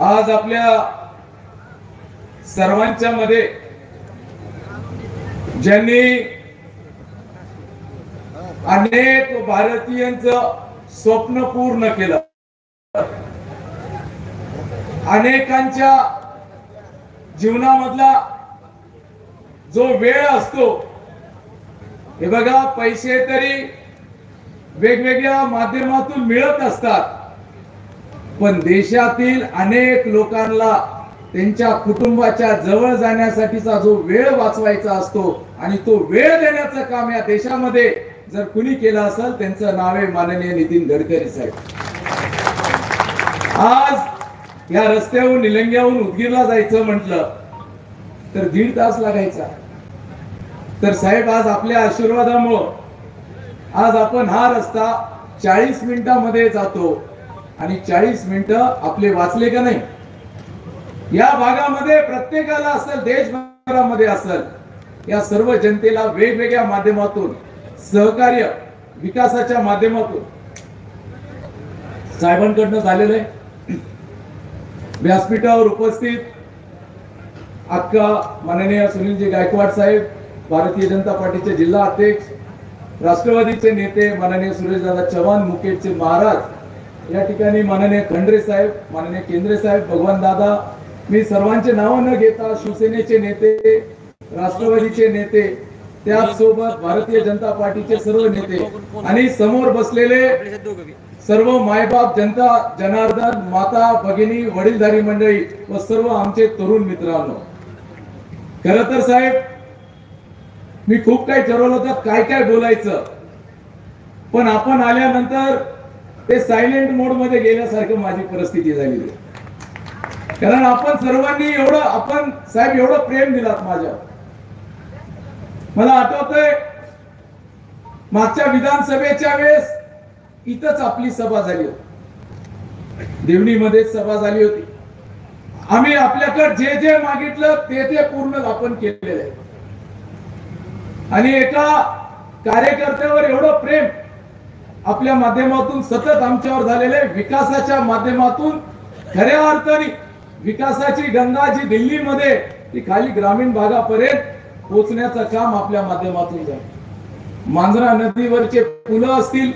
आज आपल्या सर्वांच्या मध्ये ज्यांनी अनेक भारतीयांचं स्वप्न पूर्ण केलं, अनेकांच्या जीवनामधला जो वेळ असतो, हे बघा, पैसे तरी वेगवेगळ्या माध्यमातून मिळत असतात, पण देशातील अनेक लोकांना त्यांच्या कुटुंबाच्या जवळ जाण्यासाठीचा जो वेळ वाचवायचा असतो आणि तो वेळ देण्याचं काम या देशामध्ये जर कुणी केलं असेल, त्यांचं नाव आहे माननीय नितीन गडकरी साहेब. आज या रस्त्यावरून निलंग्याहून उदगीरला जायचं म्हटलं तर 1.5 तास लागायचा. तर साहेब, आज आपल्या आशीर्वादामुळे आज आपण हा रस्ता 40 मिनिटांमध्ये जातो आणि 40 मिनिटं आपले वाचले का नाही. या भागामध्ये प्रत्येकाला असेल, देशभरामध्ये असेल, या सर्व जनतेला वेगवेगळ्या माध्यमातून सहकार्य विकासाच्या माध्यमातून साहेबांकडनं झालेलं आहे. व्यासपीठावर उपस्थित अक्का माननीय सुनीलजी गायकवाड साहेब, भारतीय जनता पार्टीचे जिल्हा अध्यक्ष, राष्ट्रवादीचे नेते माननीय सुरेशदादा चव्हाण, मुकेशचे महाराज, या ठिकाणी माननीय खंडरे साहेब, माननीय केंद्रे साहेब, भगवान दादा, मी सर्वांचे नाव न घेता शिवसेनेचे नेते, राष्ट्रवादीचे नेते, त्याचसोबत भारतीय जनता पार्टीचे सर्व नेते आणि समोर बसलेले सर्व मायबाप, जनता जनार्दन, माता भगिनी, वडीलधारी मंडळी व सर्व आमचे तरुण मित्रांनो, खरं तर साहेब, मी खूप काही ठरवलं होतं काय काय बोलायचं, पण आपण आल्यानंतर ते सायलेंट मोड मध्ये गेल्यासारखं माझी परिस्थिती झाली. कारण आपण सर्वांनी एवढं, आपण साहेब एवढं प्रेम दिलात माझ्या. मला आठवतंय मागच्या विधानसभेच्या वेळेस इथंच आपली सभा झाली होती, देवणीमध्ये सभा झाली होती. आम्ही आपल्याकडे जे जे मागितलं ते पूर्ण आपण केलेलं आहे. आणि एका कार्यकर्त्यावर एवढं प्रेम आपल्या माध्यमातून सतत आमच्यावर झालेले, विकासाच्या माध्यमातून खऱ्या अर्थाने विकासाची गंगा जी दिल्लीमध्ये ती खाली ग्रामीण भागापर्यंत पोहोचण्याचं काम आपल्या माध्यमातून झालं. मांजरा नदीवरचे पुलं असतील,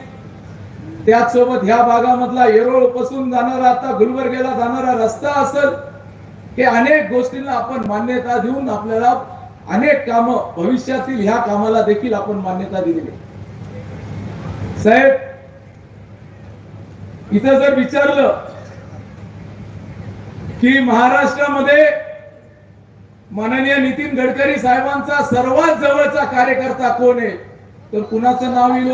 त्याचसोबत ह्या भागामधला येरोळ पासून जाणारा आता गुलबर्गेला जाणारा रस्ता असेल, हे अनेक गोष्टींना आपण मान्यता देऊन आपल्याला अनेक कामं, भविष्यातील ह्या कामाला देखील आपण मान्यता दिलेली. साहेब, इथं जर विचारलं की महाराष्ट्रामध्ये माननीय नितीन गडकरी साहेबांचा सर्वात जवळचा कार्यकर्ता कोण आहे, तर कुणाचं नाव येईल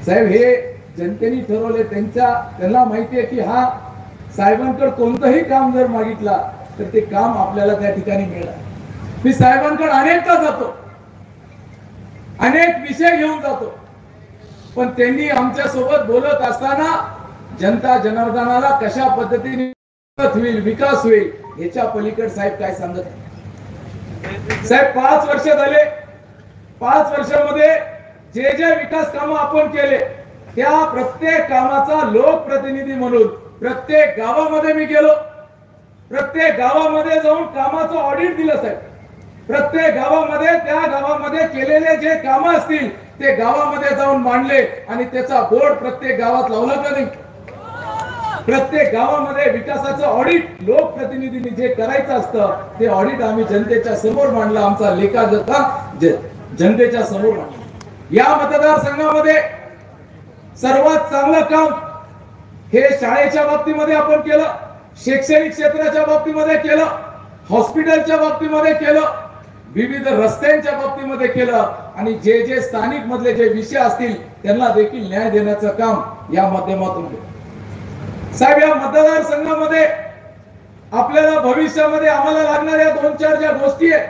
साहेब? हे जनतेने ठरवले, त्यांना माहिती आहे की हा साहेबांकडे कोणतंही काम जर मागितला तर ते काम आपल्याला त्या ठिकाणी मिळणार. मी साहेबांकडे अनेकदा जातो, अनेक विषय घेऊन जातो, पण त्यांनी आमच्या सोबत बोलत असताना जनता जनार्दनाला कशा पद्धतीने होईल, विकास होईल, याच्या पलीकडे साहेब काय सांगत. साहेब, 5 वर्ष झाले, 5 वर्षामध्ये जे जे विकास कामं आपण केले, त्या प्रत्येक कामाचा लोकप्रतिनिधी म्हणून प्रत्येक गावामध्ये मी गेलो, प्रत्येक गावामध्ये जाऊन कामाचं ऑडिट दिलं साहेब. प्रत्येक गावामध्ये, त्या गावामध्ये केलेले जे कामं असतील ते गावामध्ये जाऊन मांडले आणि त्याचा बोर्ड प्रत्येक गावात लावला का नाही. प्रत्येक गावामध्ये विकासाचं ऑडिट लोकप्रतिनिधींनी जे करायचं असतं ते ऑडिट आम्ही जनतेच्या समोर मांडलं, आमचा लेखाजोखा जनतेच्या समोर मांडला. या मतदारसंघामध्ये सर्वात चांगलं काम हे शाळेच्या बाबतीमध्ये आपण केलं, शैक्षणिक क्षेत्राच्या बाबतीमध्ये केलं, हॉस्पिटलच्या बाबतीमध्ये केलं, विविध रस्त्यांच्या बाबतीमध्ये केलं आणि जे जे स्थानिक मधले जे विषय असतील त्यांना देखील न्याय देण्याचं काम या माध्यमातून केलं. साहेब, या मतदारसंघामध्ये आपल्याला भविष्यामध्ये आम्हाला लागणाऱ्या 2-4 ज्या गोष्टी आहेत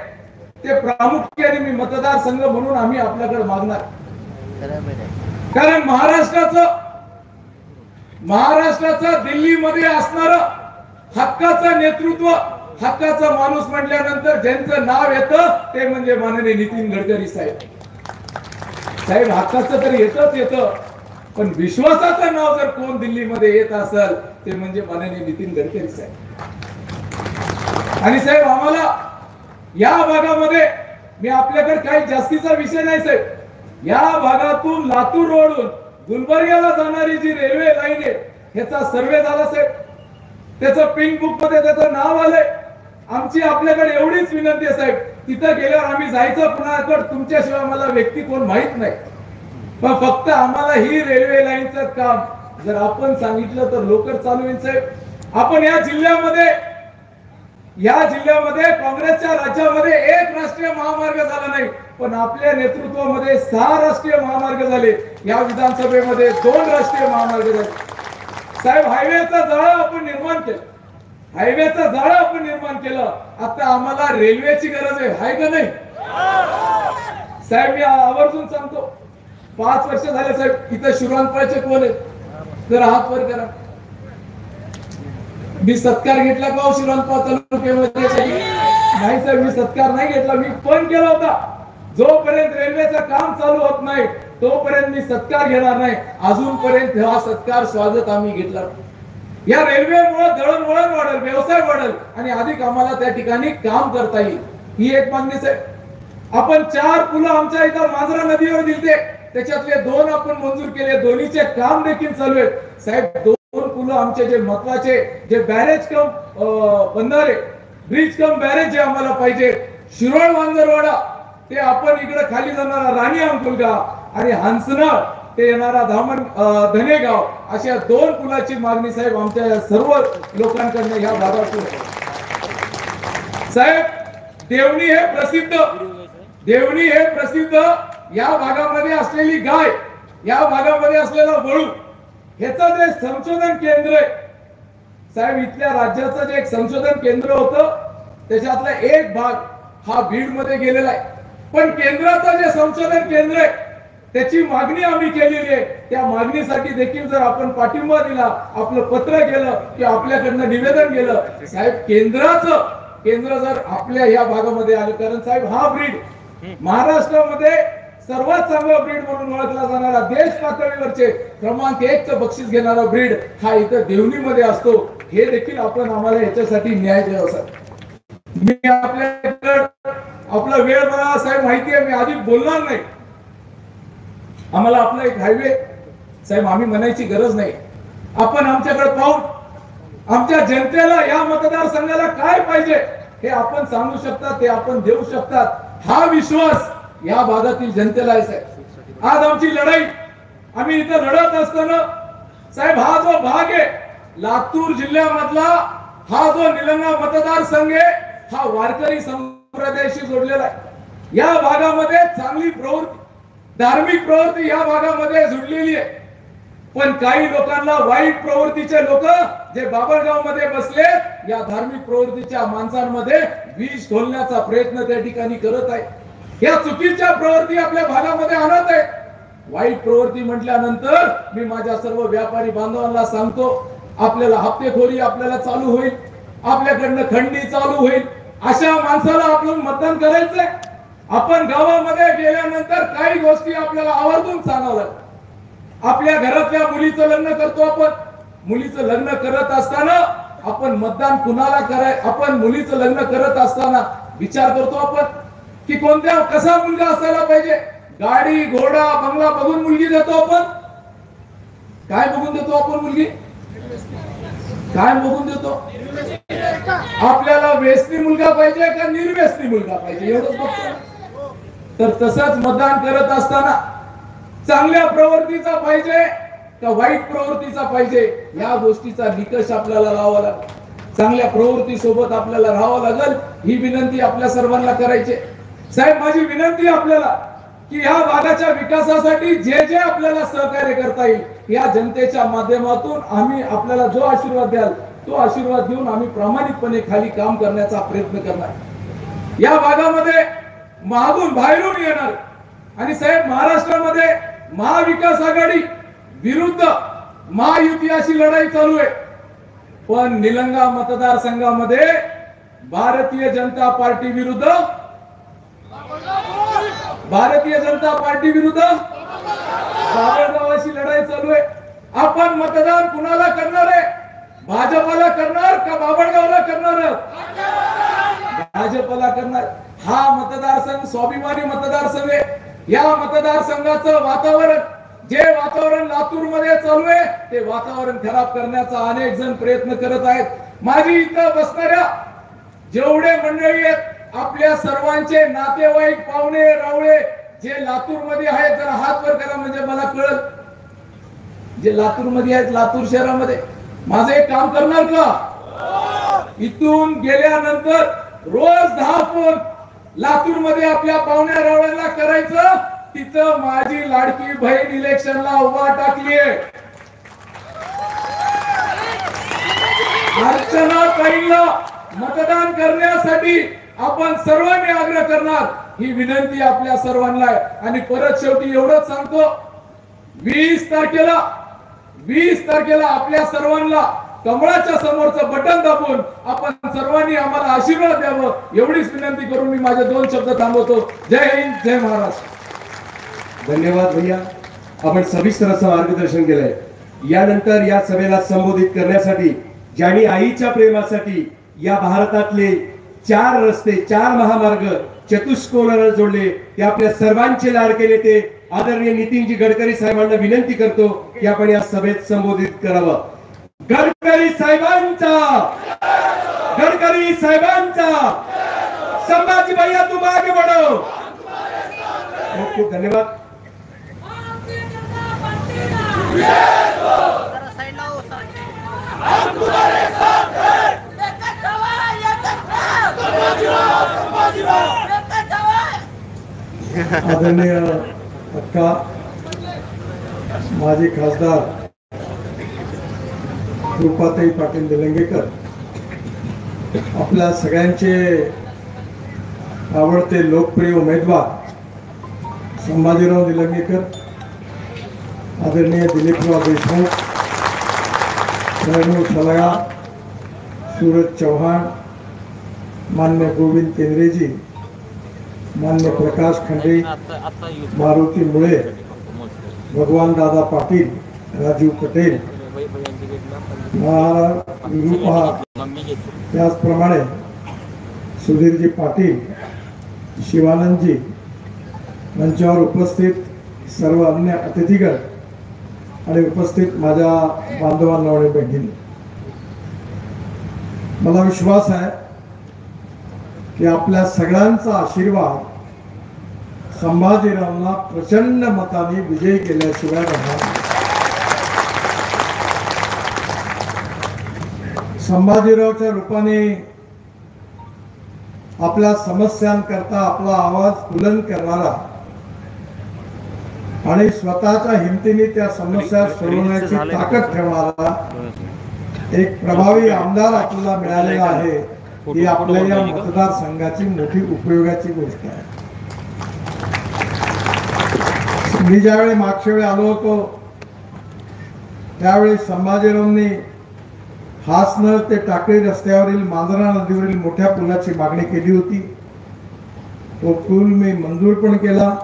ते प्रामुख्याने मी मतदारसंघ म्हणून आम्ही आपल्याकडे मागणार. कारण महाराष्ट्राचं दिल्लीमध्ये असणारं हक्काचं नेतृत्व, हक्काचा माणूस म्हटल्यानंतर ज्यांचं नाव येतं ते म्हणजे माननीय नितीन गडकरी साहेब. साहेब, हक्काचं तर येतच येतं, पण विश्वासाचं नाव जर कोण दिल्लीमध्ये येत असेल ते म्हणजे माननीय नितीन गडकरी साहेब. आणि साहेब आम्हाला या भागामध्ये, मी आपल्याकडे काही जास्तीचा विषय नाही साहेब, या भागातून लातूर रोडून गुलबर्ग्याला जाणारी जी रेल्वे लाईन आहे ह्याचा सर्वे झाला साहेब, त्याचं पिंक बुक मध्ये त्याचं नाव आलंय. आमची आपल्याकडे एवढीच विनंती आहे साहेब, तिथं गेल्यावर आम्ही जायचं पुन्हा, तुमच्याशिवाय मला व्यक्ती कोण माहित नाही, पण फक्त आम्हाला ही रेल्वे लाईनचं काम जर आपण सांगितलं तर लवकर चालू होईल साहेब. आपण या जिल्ह्यामध्ये काँग्रेसच्या राज्यामध्ये एक राष्ट्रीय महामार्ग झाला नाही, पण आपल्या नेतृत्वामध्ये 6 राष्ट्रीय महामार्ग झाले. या विधानसभेमध्ये 2 राष्ट्रीय महामार्ग झाले साहेब. हायवेचा जाळं आपण निर्माण केलं, आता आम्हाला रेल्वेची गरज आहे का नाही साहेब? मी आवर्जून सांगतो, 5 वर्ष झाले साहेब, इथं शिवरानपाळचे कोण आहेत? जरा हात वर करा. मी सत्कार घेतला का शिवरानपाळ तालुक्यामध्ये? नाही साहेब, मी सत्कार नाही घेतला. मी पण केला होता, जोपर्यंत रेल्वेचं काम चालू होत नाही तोपर्यंत मी सत्कार घेणार नाही. अजूनपर्यंत हा सत्कार स्वागत आम्ही घेतला. या रेल्वेमुळे दळणवळण वाढेल, व्यवसाय वाढेल आणि अधिक आम्हाला त्या ठिकाणी काम करता येईल, ही एक मागणी साहेब. आपण 4 पुलं आमच्या इथं मांजरा नदीवर दिलते, त्याच्यातले 2 आपण मंजूर केले, दोन्हीचे काम देखील चालू आहेत साहेब. 2 पुलं आमचे जे महत्वाचे, जे बॅरेज कम बंधारे, ब्रिज कम बॅरेज जे आम्हाला पाहिजे, शिरोळ वांजरवाडा ते आपण इकडे खाली जाणारा राणी अंकुलगाव आणि हंसनाळ ते येणारा धनेगाव, अशा 2 पुलाची मागणी साहेब आमच्या सर्व लोकांकडून या भागातून साहेब. देवणी हे प्रसिद्ध या भागामध्ये असलेली गाय, या भागामध्ये असलेला वळू, ह्याचं जे संशोधन केंद्र आहे साहेब, इथल्या राज्याचं जे एक संशोधन केंद्र होतं त्याच्यातला एक भाग हा बीड मध्ये गेलेला आहे. पण केंद्राचं जे संशोधन केंद्र आहे त्याची मागणी आम्ही केलेली आहे. त्या मागणीसाठी देखील जर आपण पाठिंबा दिला, आपलं पत्र केलं की आपल्याकडनं निवेदन गेलं साहेब, केंद्र जर आपल्या या भागामध्ये आलं, कारण साहेब हा ब्रीड महाराष्ट्रामध्ये सर्वात चांगला ब्रीड म्हणून ओळखला जाणारा, देश पातळीवरचे क्रमांक 1चं बक्षीस घेणारा ब्रीड हा इथं देवणीमध्ये असतो, हे देखील आपण आम्हाला याच्यासाठी न्याय द्यावा साहेब. मी आपला वेळ मला साहेब माहिती आहे, मी अधिक बोलणार नाही. आम्हाला आपला एक हायवे साहेब आम्ही म्हणायची गरज नाही, आपण आमच्याकडे पाहून आमच्या जनतेला या मतदारसंघाला काय पाहिजे हे आपण सांगू शकता, ते आपण देऊ शकतात, हा विश्वास या भागातील जनतेला आहे साहेब. आज आमची लढाई आम्ही इथं लढत असताना साहेब, हा जो भाग आहे लातूर जिल्ह्यामधला, हा जो निलंगा मतदारसंघ आहे, हा वारकरी संप्रदायाशी जोडलेला आहे. या भागामध्ये चांगली प्रवृत्ती, धार्मिक प्रवृत्ती या भागामध्ये जुडलेली आहे, पण काही लोकांना वाईट प्रवृत्तीचे लोक जे बाबळगाव मध्ये बसले, या धार्मिक प्रवृत्तीच्या माणसांमध्ये विष घोलण्याचा प्रयत्न त्या ठिकाणी करत आहे. या चुकीच्या प्रवृत्ती आपल्या भागामध्ये आणत आहे. वाईट प्रवृत्ती म्हटल्यानंतर मी माझ्या सर्व व्यापारी बांधवांना सांगतो, आपल्याला हप्तेखोरी आपल्याला चालू होईल, आपल्याकडनं खंडी चालू होईल, अशा माणसाला आपण मतदान करायचंय. आपण गावामध्ये गेल्यानंतर काही गोष्टी आपल्याला आवर्जून सांगावं लागतात. आपल्या घरातल्या मुलीचं लग्न करतो आपण, मुलीचं लग्न करत असताना आपण मतदान कुणाला करायचं, आपण मुलीचं लग्न करत असताना विचार करतो आपण की कोणत्या कसा मुलगा असायला पाहिजे, गाडी घोडा बंगला बघून मुलगी देतो आपण. काय बघून देतो आपण मुलगी, काय बघून देतो? आपल्याला व्यसनी मुलगा पाहिजे का निर्व्यसनी मुलगा पाहिजे एवढंच बघतो. तर तसंच मतदान करत असताना चांगल्या प्रवृत्तीचा पाहिजे का वाईट प्रवृत्तीचा पाहिजे, या गोष्टीचा निकष आपल्याला लावावा लागेल. चांगल्या प्रवृत्ती सोबत आपल्याला राहावं लागेल, ही विनंती आपल्या सर्वांना करायची साहेब. माझी विनंती आपल्याला की या भागाच्या विकासासाठी जे जे आपल्याला सहकार्य करता येईल, या जनतेच्या माध्यमातून आम्ही आपल्याला जो आशीर्वाद द्याल तो आशीर्वाद देऊन आम्ही प्रामाणिकपणे खाली काम करण्याचा प्रयत्न करणार. या भागामध्ये मागून बाहेरून येणार आणि साहेब महाराष्ट्रामध्ये महाविकास आघाडी विरुद्ध महायुती अशी लढाई चालू आहे, पण निलंगा मतदारसंघामध्ये भारतीय जनता पार्टी विरुद्ध बाबळगावाची लढाई चालू आहे. आपण मतदान कुणाला करणार आहे? भाजपला करणार का बाबळगावला करणार? भाजपला करणार. हा मतदारसंघ स्वाभिमानी मतदारसंघ आहे. या मतदारसंघाचं वातावरण, जे वातावरण लातूर मध्ये चालू आहे ते वातावरण खराब करण्याचा अनेक जण प्रयत्न करत आहेत. माझी इथं बसणाऱ्या जेवढे मंडळी आहेत आपल्या सर्वांचे नातेवाईक, पाहुणे रावळे जे लातूर मध्ये आहेत जरा हात वर करा म्हणजे मला कळल. जे लातूर मध्ये आहेत, लातूर शहरामध्ये माझं एक काम करणार का? इथून गेल्यानंतर रोज 10 फोन लातूर मध्ये आपल्या पाहुण्या रावळ्यांना करायचं. तिथं माझी लाडकी बहीण इलेक्शनला उभा टाकलीये. अर्चना ताईंना मतदान करण्यासाठी आपण सर्वांनी आग्रह करणार. ही विनंती आपल्या सर्वांना आहे. आणि परत शेवटी एवढंच सांगतो, 20 तारखेला आपल्या सर्वांना कमळाच्या समोरचं बटन दाबून आपण सर्वांनी आम्हाला आशीर्वाद द्यावं एवढीच विनंती करून मी माझे 2 शब्द थांबवतो. जय हिंद, जय महाराष्ट्र. धन्यवाद भैया, आपण सविस्तर असं मार्गदर्शन केलंय. यानंतर या सभेला संबोधित करण्यासाठी ज्यांनी आईच्या प्रेमासाठी या भारतातले 4 रस्ते, 4 महामार्ग चतुष्कोनाला जोडले ते आपल्या सर्वांचे लाडके नेते आदरणीय नितीनजी गडकरी साहेबांना विनंती करतो की आपण या सभेत संबोधित करावं. गडकरी साहेबांचा, गडकरी साहेबांचा. संभाजी भैया तुम आगे बढ़ो. खूप खूप धन्यवाद. आदरणीय अक्का, माजी खासदार रूपाताई पाटील निलंगेकर, आपल्या सगळ्यांचे आवडते लोकप्रिय उमेदवार संभाजीराव निलंगेकर, आदरणीय दिलीपराव देशमुख, रेणू सलगा, सूरज चौहान, मान्य गोविंद केंद्रेजी, मान्य प्रकाश खंडे, मारुती मुळे, भगवान दादा पाटील, राजू पटेल, त्याचप्रमाणे सुधीरजी पाटील, शिवानंदजी, मंचावर उपस्थित सर्व अन्य अतिथीगण आणि उपस्थित माझ्या बांधवांना आणि बहिणी, मला विश्वास आहे की आपल्या सगळ्यांचा आशीर्वाद संभाजीरावांना प्रचंड मताने विजयी केल्याशिवाय राहणार. संभाजीरावच्या रूपाने आपल्या समस्यांकरता आपला आवाज बुलंद करणारा आणि स्वतःच्या हिमतीने त्या समस्या सोडवण्याची ताकद ठेवणारा एक प्रभावी आमदार आपल्याला मिळालेला आहे. ही आपल्या या मतदारसंघाची मोठी उपयोगाची गोष्ट आहे. मी ज्यावेळी मागच्या वेळी आलो होतो त्यावेळी संभाजीरावांनी हासनळ ते टाकळी रस्त्यावरील मांजरा नदीवरील मोठ्या पुलाची मागणी केली होती. तो पूल मी मंजूर पण केला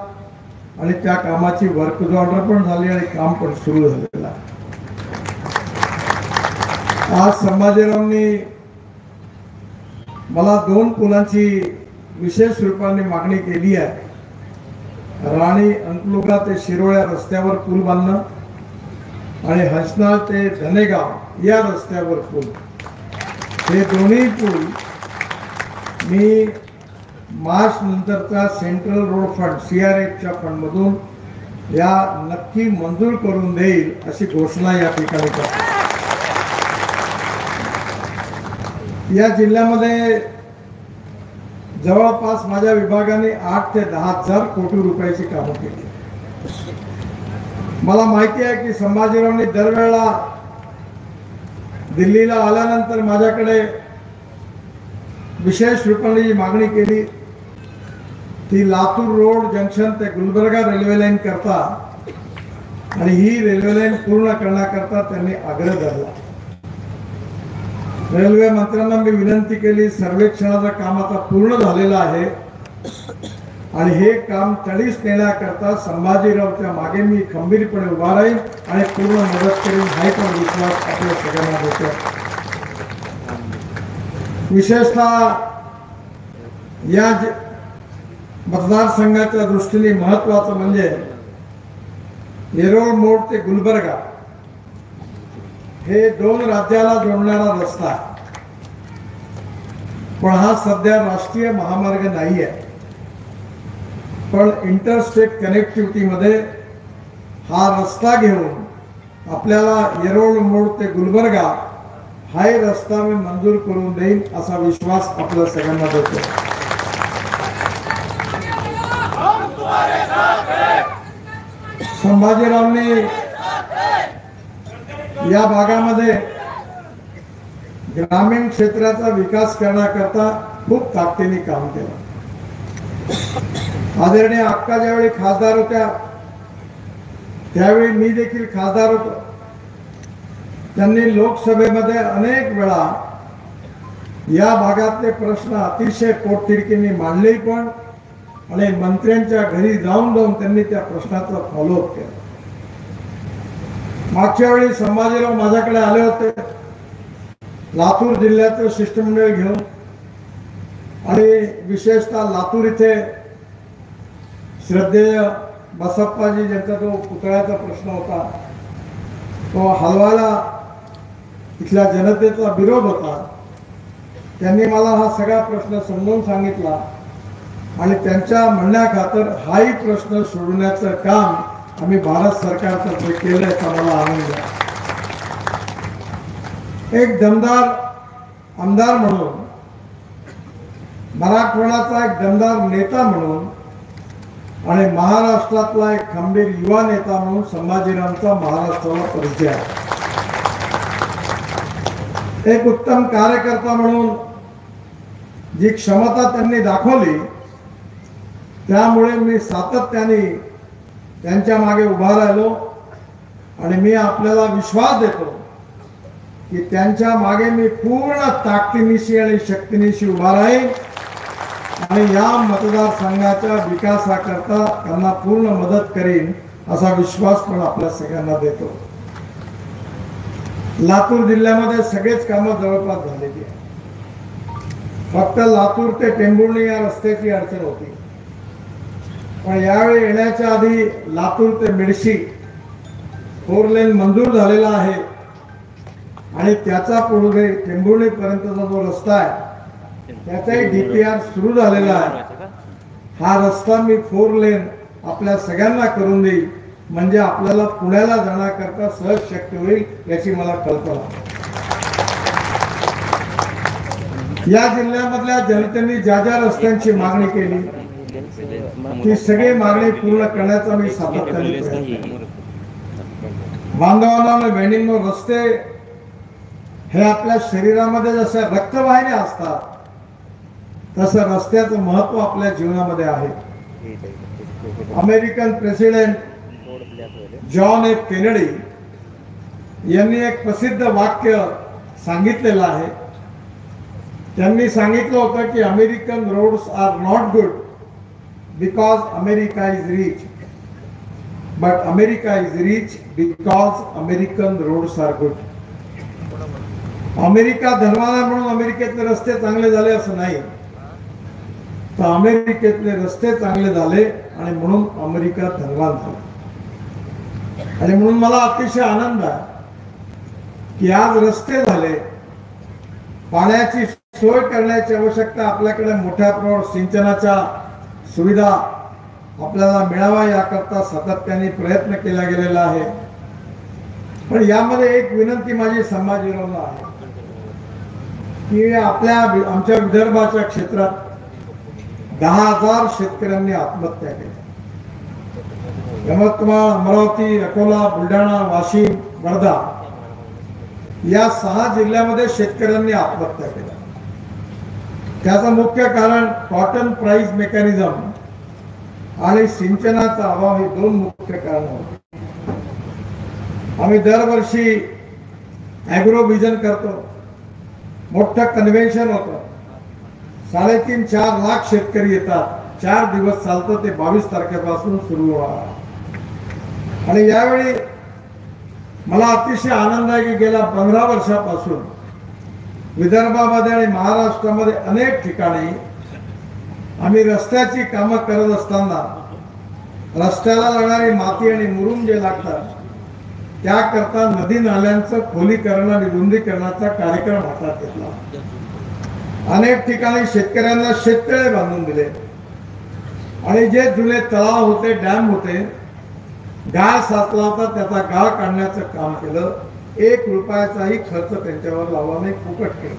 आणि त्या कामाची वर्क ऑर्डर पण झाली आणि काम पण सुरू झालेलं आहे. आज संभाजीरावांनी मला 2 पुलांची विशेष रूपाने मागणी केली आहे. राणी अंकलोगा ते शिरोळ्या रस्त्यावर पूल बांधणं आणि हसनाळ ते धनेगाव या रस्त्यावर पूल, हे दोन्ही पूल मी मार्च नंतरचा सेंट्रल रोड फंड CRFच्या फंडमधून या नक्की मंजूर करून देईल अशी घोषणा या ठिकाणी करतो. या जिल्ह्यामध्ये जवळपास माझ्या विभागाने 8 ते 10 हजार कोटी रुपयाची कामं केली. मला माहिती आहे की संभाजीरावांनी दरवेळेला दिल्लीला आल्यानंतर माझ्याकडे विशेष रूपाने जी मागणी केली ती लातूर रोड जंक्शन ते गुलबर्गा रेल्वे लाईन करता आणि ही रेल्वे लाईन पूर्ण करण्याकरता त्यांनी आग्रह धरला. रेल्वे मंत्र्यांना मी विनंती केली, सर्वेक्षणाचं काम आता पूर्ण झालेलं आहे आणि हे काम तडीस नेण्याकरता संभाजीरावच्या मागे मी खंबीरपणे उभा राहील आणि पूर्ण मदत करीन, हाही पण विश्वास आपल्या सगळ्यांना देतो. विशेषतः या मतदारसंघाच्या दृष्टीने महत्वाचं म्हणजे येरोळ मोड ते गुलबर्गा हे 2 राज्याला जोडणारा रस्ता आहे. पण हा सध्या राष्ट्रीय महामार्ग नाही आहे. पण इंटरस्टेट कनेक्टिव्हिटी मध्ये हा रस्ता घेऊन आपल्याला येरोळ मोड ते गुलबर्गा हाही रस्ता मी मंजूर करून देईन असा विश्वास आपल्या सगळ्यांना देतो. संभाजीरावने या भागामध्ये ग्रामीण क्षेत्राचा विकास करण्याकरता खूप ताकदीने काम केलं. आदरणीय अक्का ज्यावेळी खासदार होत्या त्यावेळी मी देखील खासदार होतो. त्यांनी लोकसभेमध्ये अनेक वेळा या भागातले प्रश्न अतिशय पोटतिडकीने मांडले पण आणि मंत्र्यांच्या घरी जाऊन त्यांनी त्या प्रश्नाचा फॉलोअप केला. मागच्या वेळी संभाजीराव माझ्याकडे आले होते लातूर जिल्ह्याचं शिष्टमंडळ घेऊन आणि विशेषतः लातूर इथे श्रद्धेय बसप्पाजी ज्यांचा जो पुतळ्याचा प्रश्न होता तो हलवायला इथल्या जनतेचा विरोध होता. त्यांनी मला हा सगळा प्रश्न समजावून सांगितला आणि त्यांच्या म्हणण्याखातर हाही प्रश्न सोडवण्याचं काम आम्ही भारत सरकारतर्फे केलं याचा मला आनंद आहे. एक दमदार आमदार म्हणून मराठवाड्याचा एक दमदार नेता म्हणून आणि महाराष्ट्रातला एक खंबीर युवा नेता म्हणून संभाजीरावांचा महाराष्ट्राला परिचय आहे. एक उत्तम कार्यकर्ता म्हणून जी क्षमता त्यांनी दाखवली त्यामुळे मी सातत्याने त्यांच्या मागे उभा राहिलो आणि मी आपल्याला विश्वास देतो की त्यांच्या मागे मी पूर्ण ताकदीनिशी आणि शक्तीनिशी उभा राहील आणि या मतदारसंघाच्या विकासाकरता त्यांना पूर्ण मदत करीन असा विश्वास पण आपल्या सगळ्यांना देतो. लातूर जिल्ह्यामध्ये सगळेच कामं जवळपास झालेली आहे. फक्त लातूर ते टेंभुर्णी या रस्त्याची अडचण होती. पण यावेळी येण्याच्या आधी लातूर ते मिडशी 4 लेन मंजूर झालेला आहे आणि त्याचा पुढे टेंभुर्णी पर्यंतचा जो रस्ता आहे त्याचाही DPR सुरू झालेला आहे. हा रस्ता मी 4 लेन आपल्या सगळ्यांना करून देईल म्हणजे आपल्याला पुण्याला जाण्याकरता सहज शक्य होईल याची मला कल्पना. या जिल्ह्यामधल्या जनतेने ज्या ज्या रस्त्यांची मागणी केली ती सगळी मागणी पूर्ण करण्याचा मी सातत्याने प्रयत्न केला. बांधवांना बहिणींनो, रस्ते हे आपल्या शरीरामध्ये जशा रक्तवाहिन्या असतात तसं रस्त्याचं महत्व आपल्या जीवनामध्ये आहे. American president John F. Kennedy यांनी एक प्रसिद्ध वाक्य सांगितलेलं आहे. त्यांनी सांगितलं होतं की American roads are not good because America is rich but America is rich because American roads are good. America धनवान आहे म्हणून अमेरिकेतले रस्ते चांगले झाले असं नाही, तर अमेरिकेतले रस्ते चांगले झाले आणि म्हणून अमेरिका धनवान झाला. आणि म्हणून मला अतिशय आनंद आहे की आज रस्ते झाले, पाण्याची सोय करण्याची आवश्यकता आपल्याकडे मोठ्या प्रमाणावर सिंचनाच्या सुविधा आपल्याला मिळावा याकरता सातत्याने प्रयत्न केला गेलेला आहे. पण यामध्ये एक विनंती माझी संभाजीरावला आहे की आमच्या विदर्भाच्या क्षेत्रात 10,000 शेतकऱ्यांनी आत्महत्या केल्या. यवतमाळ, अमरावती, अकोला, बुलढाणा, वाशिम, वर्धा या 6 जिल्ह्यामध्ये शेतकऱ्यांनी आत्महत्या केल्या. त्याचं मुख्य कारण कॉटन प्राइस मेकॅनिझम आणि सिंचनाचा अभाव हे 2 मुख्य कारण होते. आम्ही दरवर्षी ॲग्रोव्हिजन करतो, मोठं कन्व्हेन्शन होतं, 3.5-4 लाख शेतकरी येतात. 4 दिवस चालतं, ते 22 तारखेपासून सुरू होणार. आणि यावेळी मला अतिशय आनंद आहे की गेल्या 15 वर्षापासून विदर्भामध्ये आणि महाराष्ट्रामध्ये अनेक ठिकाणी आम्ही रस्त्याची कामं करत असताना रस्त्याला लागणारी माती आणि मुरुम जे लागतात त्याकरता नदी नाल्यांचं खोलीकरण आणि रुंदीकरणाचा कार्यक्रम हातात घेतला. अनेक ठिकाणी शेतकऱ्यांना शेततळे बांधून दिले आणि जे जुने तलाव होते, डॅम होते, गाळ साचला होता, त्याचा गाळ काढण्याचं काम केलं. 1 रुपयाचाही खर्च त्यांच्यावर लावला नाही, फुकट केलं.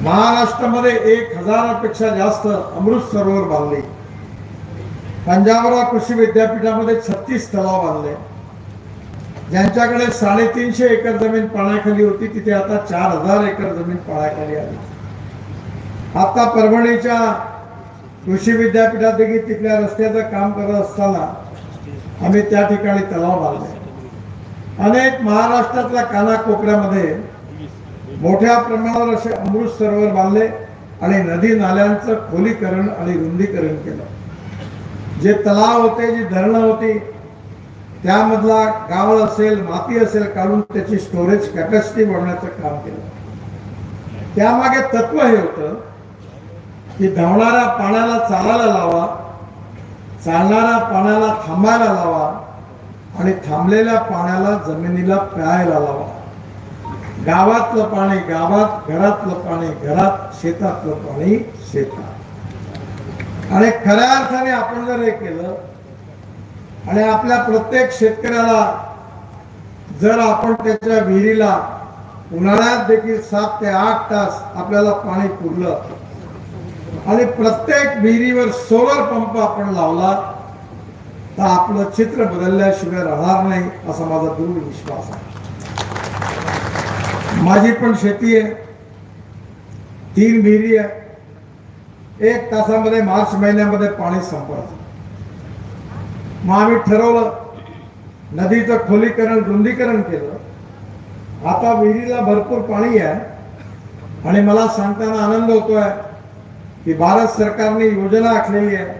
महाराष्ट्रामध्ये 1000 पेक्षा जास्त अमृत सरोवर बांधले. पंजाबराव कृषी विद्यापीठामध्ये 36 तलाव बांधले. ज्यांच्याकडे 350 एकर जमीन पाण्याखाली होती तिथे आता 4000 एकर जमीन पाण्याखाली आली. आता परभणीच्या कृषी विद्यापीठात देखील तिथल्या रस्त्याचं काम करत असताना आम्ही त्या ठिकाणी तलाव बांधले. अनेक महाराष्ट्रातल्या कानाकोपऱ्यामध्ये मोठ्या प्रमाणावर असे अमृत सरोवर बांधले आणि नदी नाल्यांचं खोलीकरण आणि रुंदीकरण केलं. जे तलाव होते, जी धरणं होती, त्यामधला गाळ असेल, माती असेल काढून त्याची स्टोरेज कॅपॅसिटी वाढवण्याचं काम केलं. त्यामागे तत्व हे होतं की धावणाऱ्या पाण्याला चालायला लावा, चालणाऱ्या पाण्याला थांबायला लावा आणि थांबलेल्या पाण्याला जमिनीला प्यायला लावा. गावातलं पाणी गावात, घरातलं पाणी घरात, शेतातलं पाणी शेतात. आणि खऱ्या अर्थाने आपण जर हे केलं आणि आपल्या प्रत्येक शेतकऱ्याला जर आपण त्याच्या विहिरीला उन्हाळ्यात देखील 7 ते 8 तास आपल्याला पाणी पुरलं आणि प्रत्येक विहिरीवर सोलर पंप आपण लावला तर आपलं चित्र बदलल्याशिवाय राहणार नाही असा माझा दृढ विश्वास आहे. माझी पण शेती आहे, 3 विहिरी आहे. 1 तासामध्ये मार्च महिन्यामध्ये पाणी संपवायचं. मग आम्ही ठरवलं, नदीचं खोलीकरण रुंदीकरण केलं. आता विहिरीला भरपूर पाणी आहे आणि मला सांगताना आनंद होतोय की भारत सरकारने योजना आखलेली आहे.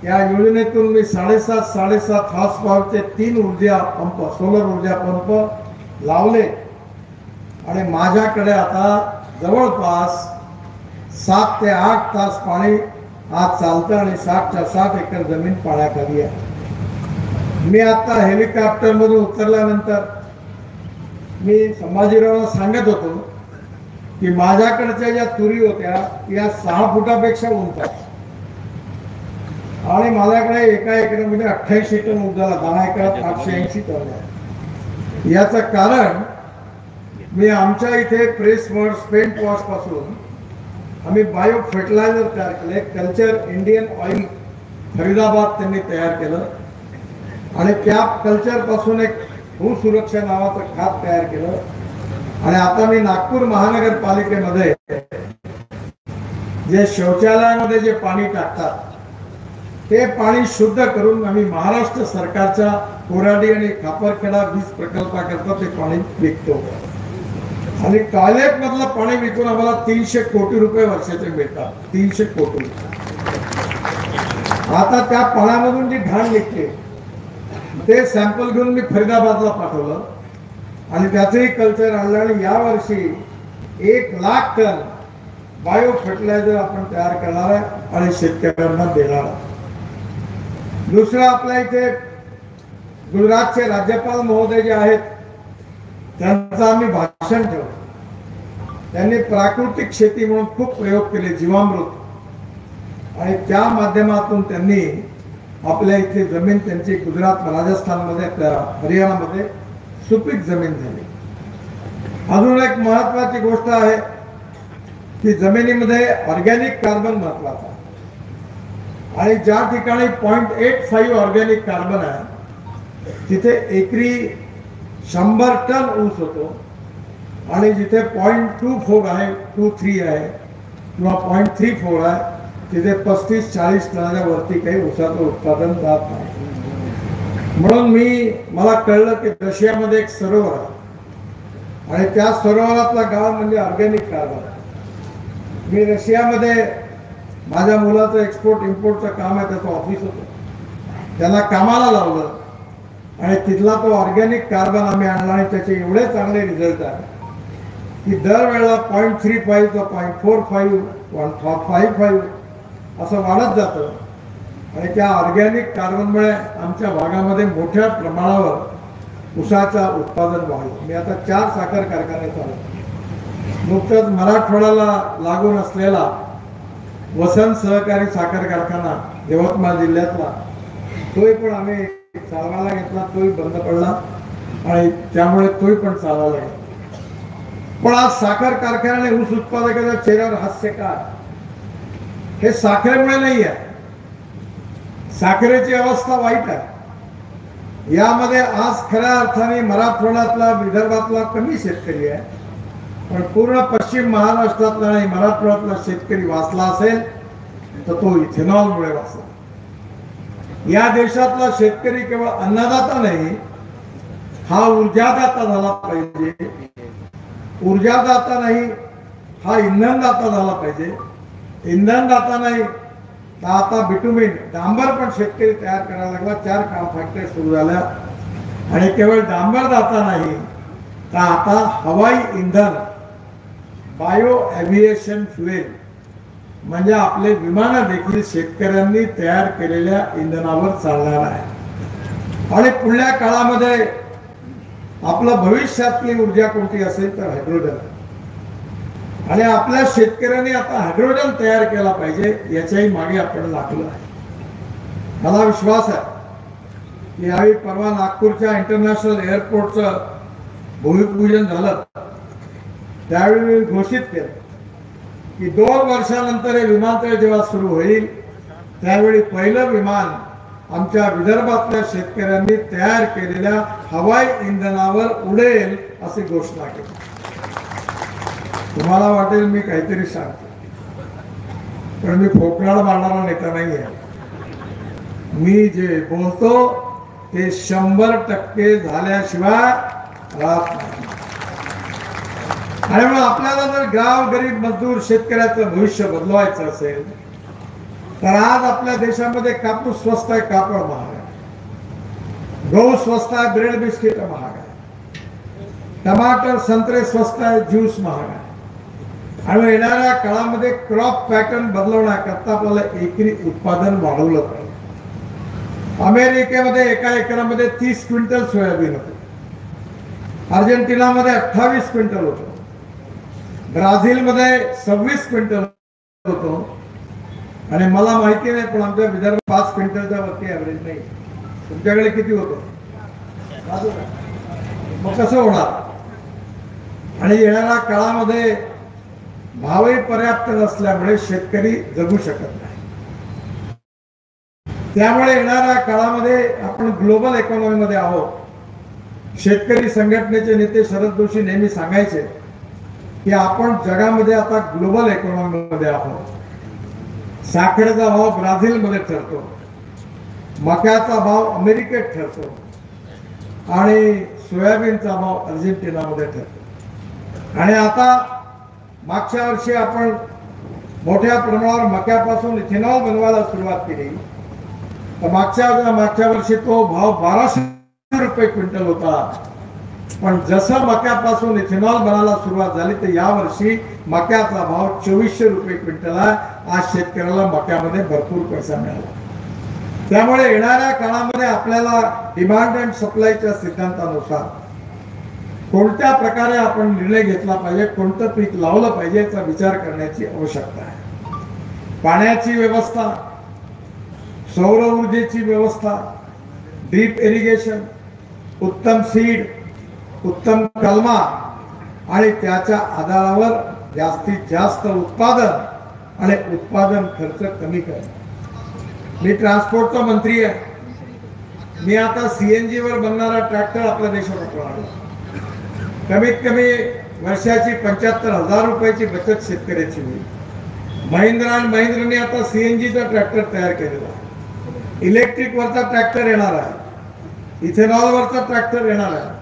या योजनेतून मी 7.5 हॉर्स पॉवरचे 3 ऊर्जा पंप, सोलर ऊर्जा पंप लावले आणि माझ्याकडे आता जवळपास 7 ते 8 तास पाणी आज चालतं आणि 60च्या 60 एकर जमीन पाण्याखाली आहे. मी आता हेलिकॉप्टर मधून उतरल्यानंतर मी संभाजीरावला सांगत होतो की माझ्याकडच्या ज्या तुरी होत्या त्या 6 फुटापेक्षा उंच आहेत आणि माझ्याकडे एका एकरामध्ये 88 टन ऊस झाला, 10 एकरात 880 टन आहे. याचं कारण मी आमच्या इथे प्रेस मड, पेंट वॉश पासून आम्ही बायो फर्टिलायझर तयार केले. कल्चर इंडियन ऑइल फरीदाबाद त्यांनी तयार केलं आणि त्या कल्चर पासून एक भूसुरक्षा नावाचं खत तयार केलं. आणि आता मी नागपूर महानगरपालिकेमध्ये जे शौचालयामध्ये जे पाणी टाकतात ते पाणी शुद्ध करून आम्ही महाराष्ट्र सरकारच्या कोराडी आणि खापरखेडा वीज प्रकल्पाकरता ते पाणी विकतो आणि टॉयलेट मधलं पाणी विकून आम्हाला 300 कोटी रुपये वर्षाचे मिळतात. 300 कोटी रुपये. आता त्या पाण्यामधून जी घाण निघते ते सॅम्पल घेऊन मी फरीदाबादला पाठवलं आणि त्याचंही कल्चर आणलं आणि यावर्षी 1 लाख टन बायो फर्टिलायझर आपण तयार करणार आहे आणि शेतकऱ्यांना देणार आहे. दुसरं, आपल्या इथे गुजरातचे राज्यपाल महोदय जे आहेत त्यांचं आम्ही भाषण ठेवलं. त्यांनी प्राकृतिक शेती म्हणून खूप प्रयोग केले, जीवामृत, आणि त्या माध्यमातून त्यांनी आपल्या इथली जमीन त्यांची गुजरात, राजस्थानमध्ये, आपल्या हरियाणामध्ये सुपीक जमीन झाली. अजून एक महत्वाची गोष्ट आहे की जमिनीमध्ये ऑर्गॅनिक कार्बन महत्वाचा आणि ज्या ठिकाणी 0.85 ऑर्गॅनिक कार्बन आहे तिथे एकरी 100 टन ऊस होतो आणि जिथे 0.24 आहे, 23 आहे किंवा 0.34 आहे तिथे 35-40 टनाच्या वरती काही ऊसाचं उत्पादन जात नाही. म्हणून मला कळलं की रशियामध्ये एक सरोवर आहे आणि त्या सरोवरातला गाव म्हणजे ऑर्गॅनिक कार्बन. मी रशियामध्ये माझ्या मुलाचं एक्सपोर्ट इम्पोर्टचं काम आहे, त्याचं ऑफिस होतं. त्याला कामाला लावलं आणि तिथला तो ऑर्गॅनिक कार्बन आम्ही आणला आणि त्याचे एवढे चांगले रिझल्ट आहे की दरवेळेला 0.35 तो 0.45 1.55 असं वाढत जातं. आणि त्या ऑर्गॅनिक कार्बनमुळे आमच्या भागामध्ये मोठ्या प्रमाणावर ऊसाचं उत्पादन वाढलं. मी आता 4 साखर कारखाने चालवतो. नुकतंच मराठवाड्याला लागून असलेला वसंत सहकारी साखर कारखाना यवतमाळ जिल्ह्यातला, तोही पण आम्ही चालवायला घेतला, तोही बंद पडला आणि त्यामुळे तोही पण चालवायला घेतला. पण आज साखर कारखान्याने ऊस उत्पादकाच्या चेहऱ्यावर हास्य का? हे साखरेमुळे नाही आहे. साखरेची अवस्था वाईट आहे. यामध्ये आज खऱ्या अर्थाने मराठवाड्यातला विदर्भातला कमी शेतकरी आहे, पण पूर्ण पश्चिम महाराष्ट्रातला आणि मराठवाड्यातला शेतकरी वाचला असेल तर तो इथेनॉलमुळे वाचला. या देशातला शेतकरी केवळ अन्नदाता नाही, हा ऊर्जादाता झाला पाहिजे. ऊर्जादाता नाही, हा इंधनदाता झाला पाहिजे. इंधनदाता नाही तर आता बिटुमिन डांबर पण शेतकरी तयार करायला लागला. 4 काम फॅक्टरी सुरू झाल्या. आणि केवळ डांबर दाता नाही तर आता हवाई इंधन, बायो एव्हिएशन फ्युएल म्हणजे आपले विमानं देखील शेतकऱ्यांनी तयार केलेल्या इंधनावर चालणार आहे. आणि पुढल्या काळामध्ये आपलं भविष्यातली ऊर्जा कोणती असेल तर हायड्रोजन. आणि आपल्या शेतकऱ्यांनी आता हायड्रोजन तयार केला पाहिजे, याच्याही मागे आपण लागलो आहे. मला विश्वास आहे की यावेळी परवा नागपूरच्या इंटरनॅशनल एअरपोर्टचं भूमिपूजन झालं, त्यावेळी मी घोषित केलं की 2 वर्षानंतर हे विमानतळ जेव्हा सुरू होईल त्यावेळी पहिलं विमान आमच्या विदर्भातल्या शेतकऱ्यांनी तयार केलेल्या हवाई इंधनावर उडेल अशी घोषणा केली. तुम्हाला वाटेल मी काहीतरी सांगतो, पण मी फोकराड मारणारा नेता नाही आहे. मी जे बोलतो ते 100% झाल्याशिवाय राहत नाही. आणि मग आपल्याला जर गाव गरीब मजदूर शेतकऱ्याचं भविष्य बदलवायचं असेल तर आज आपल्या देशामध्ये कापूस स्वस्त आहे, कापड महाग आहे, गहू स्वस्त आहे, ब्रेड बिस्किट महाग आहे, टमाटर संत्रे स्वस्त आहे, ज्यूस महाग आहे. आणि येणाऱ्या काळामध्ये क्रॉप पॅटर्न बदलवण्याकरता आपल्याला एकरी उत्पादन वाढवलं पाहिजे. अमेरिकेमध्ये एका एकरामध्ये 30 क्विंटल सोयाबीन होतं, अर्जेंटिनामध्ये 28 क्विंटल होतं, ब्राझीलमध्ये 26 क्विंटल होतो. आणि मला माहिती नाही पण आमच्या विदर्भात 5 क्विंटलच्या वरती ॲव्हरेज नाही. तुमच्याकडे किती होतं? मग कसं होणार? आणि येणाऱ्या काळामध्ये भावही पर्याप्त नसल्यामुळे शेतकरी जगू शकत नाही. त्यामुळे येणाऱ्या काळामध्ये आपण ग्लोबल इकॉनॉमीमध्ये आहोत. शेतकरी संघटनेचे नेते शरद जोशी नेहमी सांगायचे की आपण जगामध्ये आता ग्लोबल इकॉनॉमीमध्ये आहोत. साखरेचा भाव ब्राझीलमध्ये ठरतो, मक्याचा भाव अमेरिकेत ठरतो आणि सोयाबीनचा भाव अर्जेंटिनामध्ये ठरतो. आणि आता मागच्या वर्षी आपण मोठ्या प्रमाणावर मक्यापासून इथेनॉल बनवायला सुरुवात केली, तर मागच्या वर्षी तो भाव 1200 रुपये क्विंटल होता. पण जसं मक्यापासून इथेनॉल बनायला सुरुवात झाली तर यावर्षी मक्याचा भाव 2400 रुपये क्विंटल आहे. आज शेतकऱ्याला मक्यामध्ये भरपूर पैसा मिळाला. त्यामुळे येणाऱ्या काळामध्ये आपल्याला डिमांड अँड सप्लायच्या सिद्धांतानुसार कोणत्या प्रकारे आपण निर्णय घेतला पाहिजे, कोणतं पीक लावलं पाहिजे याचा विचार करण्याची आवश्यकता आहे. पाण्याची व्यवस्था, सौर ऊर्जेची व्यवस्था, ड्रीप इरिगेशन, उत्तम सीड, उत्तम कलमा आणि त्याच्या आधारावर जास्तीत जास्त उत्पादन आणि उत्पादन खर्च कमी करणे. मी ट्रान्सपोर्टचा मंत्री आहे. मी आता CNG वर बनणारा ट्रॅक्टर आपल्या देशात आणला. कमीत कमी वर्षाची 75,000 रुपयाची बचत शेतकऱ्याची होईल. महिंद्रा आणि महिंद्राने आता CNGचा ट्रॅक्टर तयार केलेला आहे. इलेक्ट्रिक वरचा ट्रॅक्टर येणार आहे, इथेनॉल वरचा ट्रॅक्टर येणार आहे,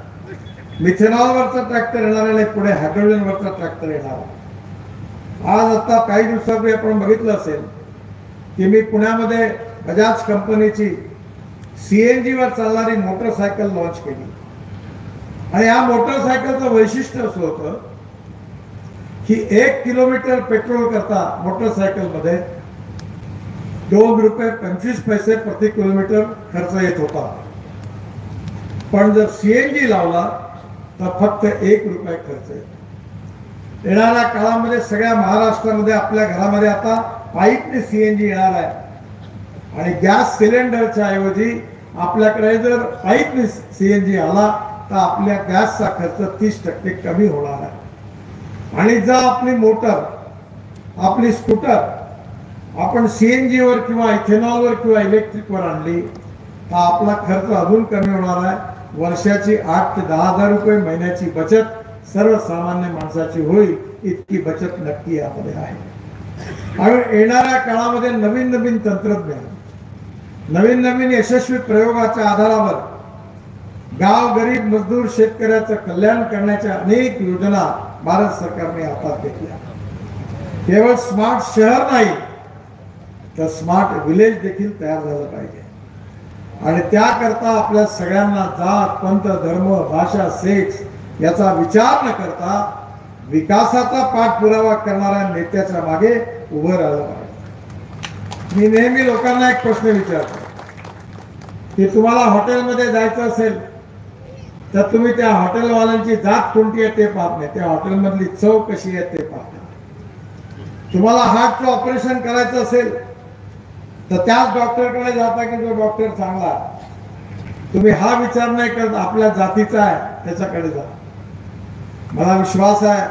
मिथेनॉल वरचा ट्रॅक्टर येणार आहे, पुढे हायड्रोजन वरचा ट्रॅक्टर येणार आहे. आज आता काही दिवसापूर्वी आपण बघितलं असेल की मी पुण्यामध्ये बजाज कंपनीची CNG वर चालणारी मोटरसायकल लॉन्च केली आणि या मोटरसायकलचं वैशिष्ट्य असं होतं की 1 किलोमीटर पेट्रोल करता मोटरसायकलमध्ये ₹2.25 प्रति किलोमीटर खर्च येत होता, पण जर CNG लावला तर फक्त ₹1 खर्च येतो. येणाऱ्या काळामध्ये सगळ्या महाराष्ट्रामध्ये आपल्या घरामध्ये आता पाईपने CNG येणार आहे आणि गॅस सिलेंडरच्या ऐवजी आपल्याकडे जर पाईपने CNG आला तर आपल्या गॅसचा खर्च 30% कमी होणार आहे. आणि जर आपली मोटर, आपली स्कूटर आपण CNG वर किंवा इथेनॉलवर किंवा इलेक्ट्रिकवर आणली तर आपला खर्च अजून कमी होणार आहे. वर्षाची 8 ते 10 हजार रुपये महिन्याची बचत सर्वसामान्य माणसाची होईल, इतकी बचत नक्की यामध्ये आहे. आणि येणाऱ्या काळामध्ये नवीन नवीन तंत्रज्ञान, नवीन नवीन यशस्वी प्रयोगाच्या आधारावर गाव गरीब मजदूर शेतकऱ्याचं कल्याण करण्याच्या अनेक योजना भारत सरकारने हातात घेतल्या. केवळ स्मार्ट शहर नाही तर स्मार्ट विलेज देखील तयार झालं पाहिजे आणि त्याकरता आपल्या सगळ्यांना जात, पंथ, धर्म, भाषा, सेक्स याचा विचार न करता विकासाचा पाठपुरावा करणाऱ्या नेत्याच्या मागे उभं राहिलं पाहिजे. मी नेहमी लोकांना एक प्रश्न विचारतो की तुम्हाला हॉटेलमध्ये जायचं असेल तर तुम्ही त्या हॉटेलवाल्यांची जात कोणती आहे ते पाहत नाही, त्या हॉटेलमधली चव कशी आहे ते पाहत नाही. तुम्हाला हार्टचं ऑपरेशन करायचं असेल तर त्याच डॉक्टरकडे जाता की जो डॉक्टर चांगला आहे. तुम्ही हा विचार नाही करत आपल्या जातीचा आहे त्याच्याकडे जा. मला विश्वास आहे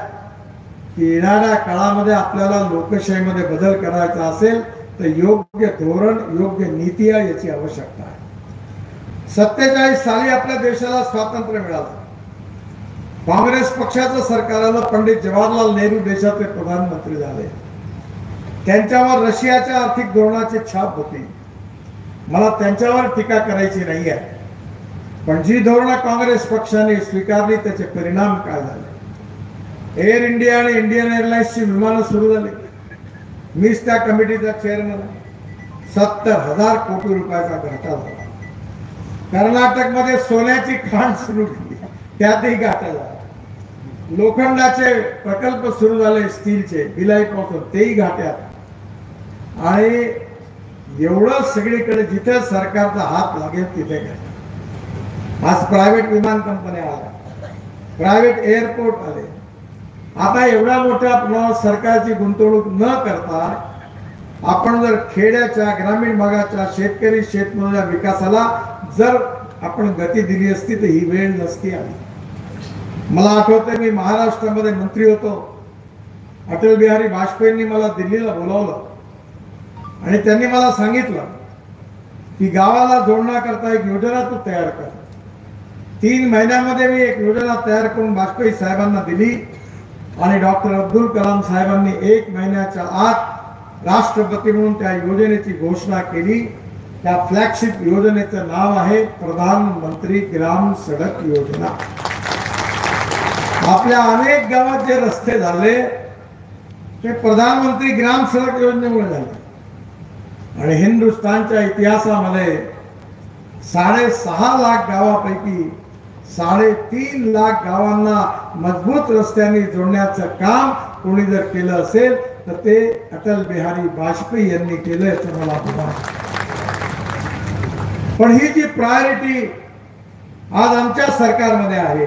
की येणाऱ्या काळामध्ये आपल्याला लोकशाहीमध्ये बदल करायचा असेल तर योग्य धोरण, योग्य नीती याची आवश्यकता आहे. 47 साली आपल्या देशाला स्वातंत्र्य मिळालं. काँग्रेस पक्षाचं सरकार आलं, पंडित जवाहरलाल नेहरू देशाचे प्रधानमंत्री झाले. त्यांच्यावर रशियाच्या आर्थिक धोरणाची छाप होती. मला त्यांच्यावर टीका करायची नाही आहे, पण जी धोरणं काँग्रेस पक्षाने स्वीकारली त्याचे परिणाम काय झाले. एअर इंडिया आणि इंडियन एअरलाइन्सची विमानं सुरू झाली. मीच त्या कमिटीचा चेअरमन. 70,000 कोटी रुपयाचा घाटा झाला. कर्नाटकमध्ये सोन्याची खाण सुरू केली, त्यातही घाटा झाला. लोखंडाचे प्रकल्प सुरू झाले, स्टीलचे, भिलाईपासून, तेही घाट्यात. आणि एवढं सगळीकडे जिथे सरकारचा हात लागेल तिथे घाटा. आज प्रायव्हेट विमान कंपन्या आल्या, प्रायव्हेट एअरपोर्ट आले. आता एवढ्या मोठ्या प्रमाणात सरकारची गुंतवणूक न करता आपण जर खेड्याच्या, ग्रामीण भागाच्या, शेतकरी शेतमजुराच्या विकासाला जर आपण गती दिली असती तर ही वेळ नसती आली. मला आठवतंय मी महाराष्ट्रामध्ये मंत्री होतो. अटल बिहारी वाजपेयींनी मला दिल्लीला बोलावलं आणि त्यांनी मला सांगितलं की गावाला जोडण्याकरता एक योजना तू तयार कर. 3 महिन्यामध्ये मी एक योजना तयार करून वाजपेयी साहेबांना दिली आणि डॉक्टर अब्दुल कलाम साहेबांनी 1 महिन्याच्या आत राष्ट्रपती म्हणून त्या योजनेची घोषणा केली. त्या फ्लॅगशिप योजनेचं नाव आहे प्रधानमंत्री ग्राम सडक योजना. आपल्या अनेक गावात जे रस्ते झाले ते प्रधानमंत्री ग्राम सडक योजनेमुळे झाले. आणि हिंदुस्थानच्या इतिहासामध्ये 6.5 लाख गावापैकी 3.5 लाख गावांना मजबूत रस्त्यांनी जोडण्याचं काम कोणी जर केलं असेल तर ते अटल बिहारी वाजपेयी यांनी केलं याचं मला अभिमान. पण ही जी प्रायोरिटी आज आमच्या सरकारमध्ये आहे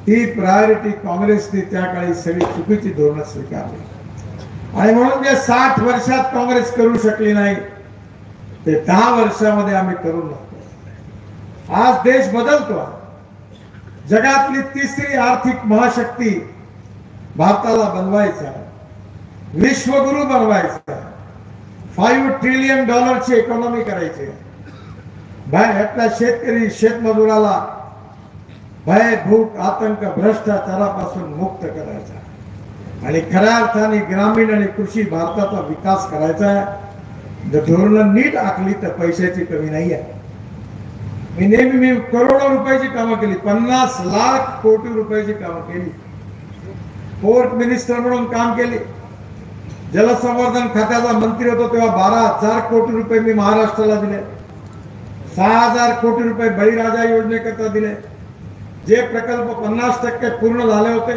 ती प्रायोरिटी काँग्रेसने त्या काळी सगळी चुकीची धोरणं स्वीकारली आणि म्हणून जे 60 वर्षात काँग्रेस करू शकली नाही ते 10 वर्षामध्ये आम्ही करून लागतो. आज देश बदलतो. जगातली 3री आर्थिक महाशक्ती भारताला बनवायचा, विश्वगुरु बनवायचा, $5 ट्रिलियन इकॉनॉमी करायची. आपल्या शेतकरी शेतमजुराला भय, भूक, आतंक, भ्रष्टाचारापासून मुक्त करायचा आणि खऱ्या अर्थाने ग्रामीण आणि कृषी भारताचा विकास करायचा आहे. जर धोरणं नीट आखली तर पैशाची कमी नाही आहे. मी करोडो रुपयाची कामं केली, 50 लाख कोटी रुपयाची कामं केली. पोर्ट मिनिस्टर म्हणून काम केले. जलसंवर्धन खात्याचा मंत्री होतो तेव्हा 12,000 कोटी रुपये मी महाराष्ट्राला दिले, 6,000 कोटी रुपये बळीराजा योजनेकरता दिले. जे प्रकल्प 50% पूर्ण झाले होते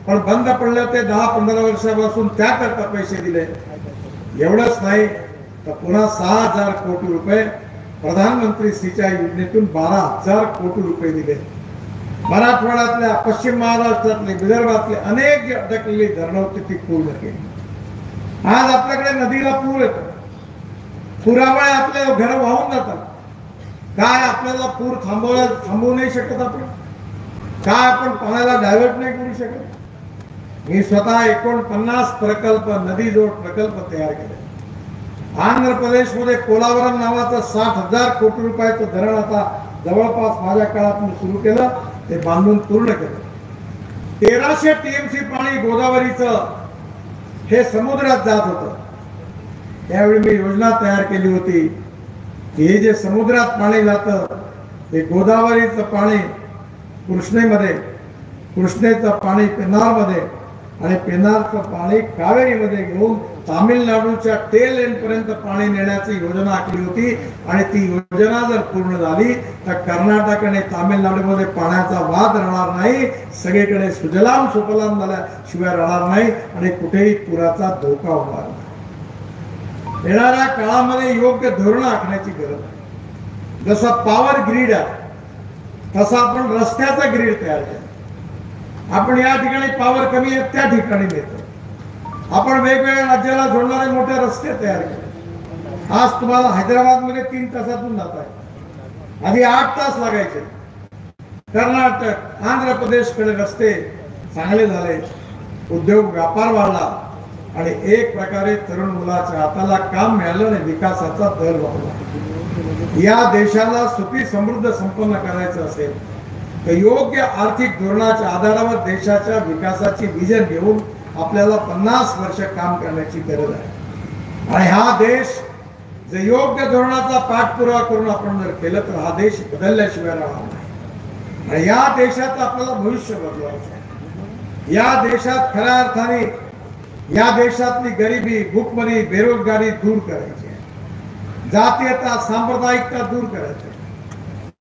पण बंद पडले होते 10-15 वर्षापासून त्याकरता पैसे दिले. एवढंच नाही तर पुन्हा 6,000 कोटी रुपये प्रधानमंत्री सिंचाई योजनेतून 12,000 कोटी रुपये दिले. मराठवाड्यातल्या, पश्चिम महाराष्ट्रातले, विदर्भातले अनेक जी अडकलेली धरणं होती ती पूर्ण केली. आज आपल्याकडे नदीला पूर येतो, पुरामुळे आपले घर वाहून जातात. काय आपल्याला पूर थांबवू नाही शकत आपण? काय आपण पाण्याला डायव्हर्ट नाही करू शकत? मी स्वतः 49 प्रकल्प, नदीजोड प्रकल्प तयार केले. आंध्र प्रदेशमध्ये पोलावरम नावाचं 60,000 कोटी रुपयाचं धरण आता जवळपास माझ्या काळात मी सुरू केलं, ते बांधून पूर्ण केलं. 1300 TMC पाणी गोदावरीचं हे समुद्रात जात होतं. त्यावेळी मी योजना तयार केली होती की हे जे समुद्रात पाणी जातं ते गोदावरीचं पाणी कृष्णेमध्ये, कृष्णेचं पाणी पेन्नारमध्ये आणि पेन्नारचं पाणी कावेरीमध्ये घेऊन तामिळनाडूच्या टेल एंड पर्यंत पाणी नेण्याची योजना आखली होती. आणि ती योजना जर पूर्ण झाली तर कर्नाटक आणि तामिळनाडूमध्ये पाण्याचा वाद राहणार नाही, सगळीकडे सुजलाम सुफलाम झाल्याशिवाय राहणार नाही आणि कुठेही पुराचा धोका होणार नाही. येणाऱ्या काळामध्ये योग्य धोरण आखण्याची गरज आहे. जसं पॉवर ग्रीड आहे तसं आपण रस्त्याचा ग्रीड तयार केला. आपण या ठिकाणी पॉवर कमी आहे त्या ठिकाणी देतो. आपण वेगवेगळ्या राज्याला जोडणारे मोठे रस्ते तयार केले. आज तुम्हाला हैदराबाद मध्ये 3 तासातून जात आहे, आधी 8 तास लागायचे. कर्नाटक, आंध्र प्रदेशकडे रस्ते चांगले झाले, उद्योग व्यापार वाढला आणि एक प्रकारे तरुण मुलाच्या हाताला काम मिळालं आणि विकासाचा दर वाढला. या देशाला सुखी समृद्ध संपन्न करायचं असेल तर योग्य आर्थिक धोरणाच्या आधारावर देशाच्या विकासाची विजन घेऊन आपल्याला 50 वर्ष काम करण्याची गरज आहे. आणि हा देश जर योग्य धोरणाचा पाठपुरावा करून आपण जर केलं तर हा देश बदलल्याशिवाय राहणार नाही. आणि या देशाचं आपल्याला भविष्य बदलवायचं आहे. या देशात खऱ्या अर्थाने या देशातली गरिबी, भूकमरी, बेरोजगारी दूर करायची आहे. जातीयता, सांप्रदायिकता दूर करायची आहे.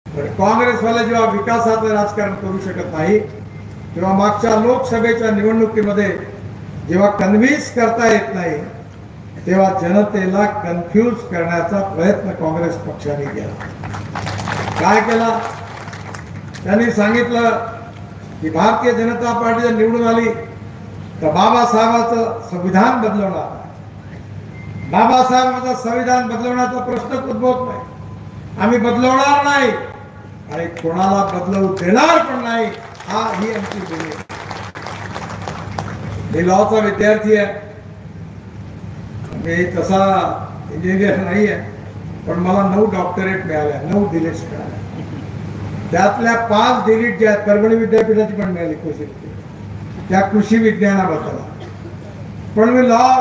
पण काँग्रेसवाले जेव्हा विकासाचं राजकारण करू शकत नाही तेव्हा मागच्या लोकसभेच्या निवडणुकीमध्ये जेव्हा कन्व्हिन्स करता येत नाही तेव्हा जनतेला कन्फ्यूज करण्याचा प्रयत्न काँग्रेस पक्षाने केला. काय केला? त्यांनी सांगितलं की भारतीय जनता पार्टी जर निवडून आली तर बाबासाहेबांचं संविधान बदलवणार. बाबासाहेबांचं संविधान बदलवण्याचा प्रश्नच उद्भवत नाही. आम्ही बदलवणार नाही आणि कोणाला बदलवू देणार पण नाही. ही आमची भूमिका. मी लॉचा विद्यार्थी आहे, मी तसा इंजिनियर नाही आहे, पण मला 9 डॉक्टरेट मिळाल्या, 9 डिलीट्स मिळाल्या. त्यातल्या 5 डिलीट ज्या आहेत परभणी विद्यापीठाची पण मिळाली कृषी, त्या कृषी विज्ञानाबद्दल. पण मी लॉ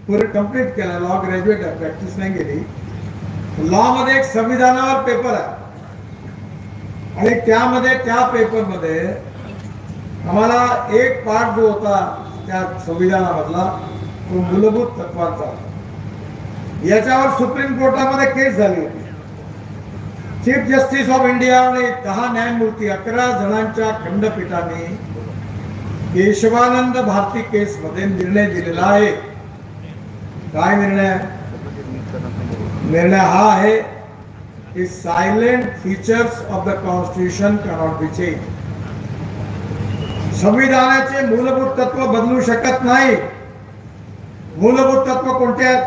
पुढे कंप्लीट केला, लॉ ग्रॅज्युएट आहे, प्रॅक्टिस नाही केली. लॉ मध्ये एक संविधानावर पेपर आहे आणि त्यामध्ये त्या पेपरमध्ये आम्हाला एक पाठ जो होता त्या संविधानामधला तो मूलभूत तत्वांचा. याच्यावर सुप्रीम कोर्टामध्ये केस झाली होती. चीफ जस्टिस ऑफ इंडिया आणि 10 न्यायमूर्ती 11 जणांच्या खंडपीठाने केशवानंद भारती केस मध्ये निर्णय दिलेला आहे. काय निर्णय? निर्णय हा आहे की silent features of the constitution cannot be change. संविधानाचे मूलभूत तत्व बदलू शकत नाही. मूलभूत तत्व कोणते आहेत?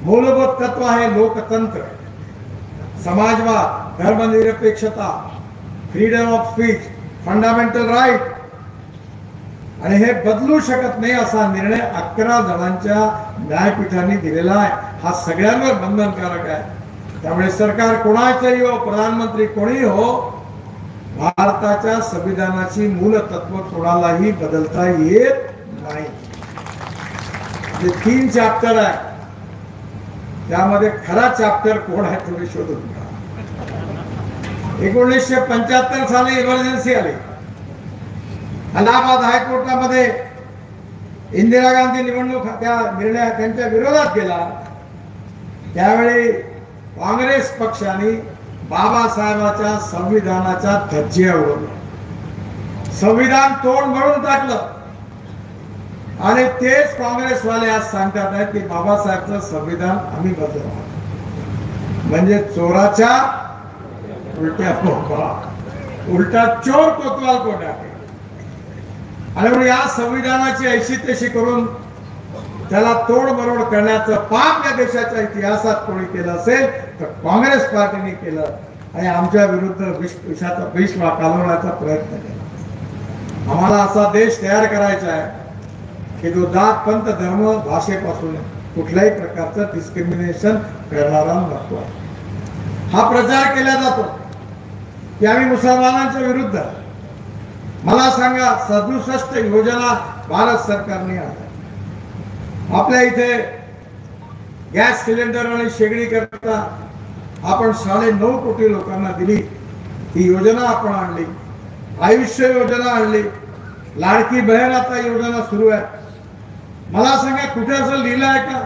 मूलभूत तत्व आहे लोकतंत्र, समाजवाद, धर्मनिरपेक्षता, freedom of speech, fundamental right. आणि हे बदलू शकत नाही असा निर्णय 11 जणांच्या न्यायपीठाने दिलेला आहे. हा सगळ्यांवर बंधनकारक आहे. त्यामुळे सरकार कोणाचंही हो, प्रधानमंत्री कोणी हो, भारताच्या संविधानाची मूलतत्व कोणालाही बदलता येत नाही. जे 3 चॅप्टर आहे त्यामध्ये खरा चॅप्टर कोण आहे तुम्ही शोधून घ्या. 1975 साली इमर्जन्सी आली. अलाहाबाद हायकोर्टामध्ये इंदिरा गांधी निवडणूक त्या निर्णय त्यांच्या विरोधात गेला, त्यावेळी काँग्रेस पक्षाने बाबासाहेबांच्या संविधानाच्या धज्जिया उडवल्या, संविधान तोड म्हणून टाकलं. आणि तेच काँग्रेसवाले आज सांगतात आहेत की बाबासाहेबचं संविधान आम्ही बदलणार. म्हणजे चोराच्या उलट्या बोंबा, उलटा चोर कोतवाल को टाके. आणि म्हणून या संविधानाची ऐशी तशी करून त्याला तोडमरोड करण्याचं पाप या देशाच्या इतिहासात कोणी केलं असेल तर काँग्रेस पार्टीने केलं आणि आमच्या विरुद्ध विषाचा विष कालवण्याचा प्रयत्न केला. आम्हाला असा देश तयार करायचा आहे की जो जात पंथ धर्म भाषेपासून कुठल्याही प्रकारचं डिस्क्रिमिनेशन करणारा नको आहे. हा प्रचार केला जातो की आम्ही मुसलमानांच्या विरुद्ध. मला सांगा 67 योजना भारत सरकारने आणल्या. आपल्या इथे गॅस सिलेंडर आणि शेगडी करता आपण 9.5 कोटी लोकांना दिली. ही योजना आपण आणली. आयुष्य योजना आणली. लाडकी बहीण आता योजना सुरू आहे. मला सांगा कुठे असं लिहिलं आहे का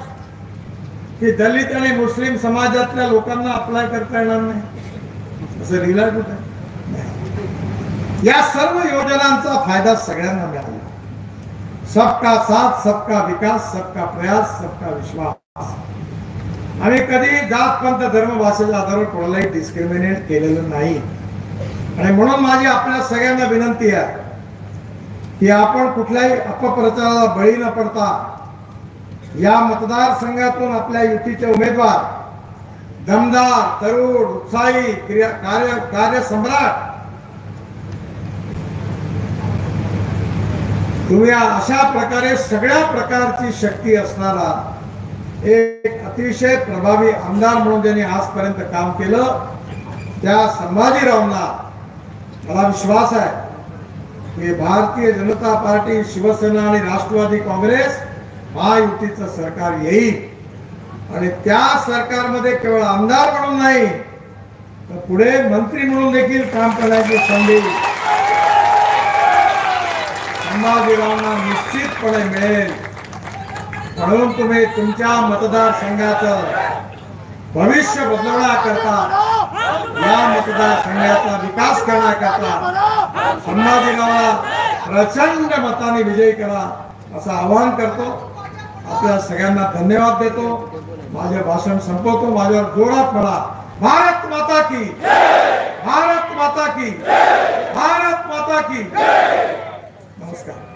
की दलित आणि मुस्लिम समाजातल्या लोकांना अप्लाय करता येणार नाही? असं लिहिलं आहे कुठे? या सर्व योजनांचा फायदा सगळ्यांना मिळाला. सबका साथ, सबका विकास, सबका प्रयास, सबका विश्वास. आम्ही कधी जात पंथ धर्म भाषेच्या आधारावर कोणालाही डिस्क्रिमिनेट केलेलं नाही. आणि म्हणून माझी आपल्या सगळ्यांना विनंती आहे की आपण कुठल्याही अपप्रचाराला बळी न पडता या मतदारसंघातून आपल्या युतीचे उमेदवार दमदार, तरुण, उत्साही, कार्य सम्राट तुम्ही अशा प्रकारे सगळ्या प्रकारची शक्ती असणारा एक अतिशय प्रभावी आमदार म्हणून ज्यांनी आजपर्यंत काम केलं त्या संभाजीरावांना मला विश्वास आहे की भारतीय जनता पार्टी, शिवसेना आणि राष्ट्रवादी काँग्रेस महायुतीचं सरकार येईल आणि त्या सरकारमध्ये केवळ आमदार म्हणून नाही तर पुढे मंत्री म्हणून देखील काम करण्याची संधी संभाजीरावांना निश्चितपणे मिळेल. म्हणून तुम्ही तुमच्या मतदारसंघाचं भविष्य बदलण्याकरता, या मतदारसंघाचा विकास करण्याकरता संभाजीरावांना प्रचंड मताने विजयी करा असं आवाहन करतो. आपल्या सगळ्यांना धन्यवाद देतो. माझे भाषण संपवतो. माझ्यावर जोरात म्हणा भारत माता की, भारत माता की, भारत माता की. नमस्कार.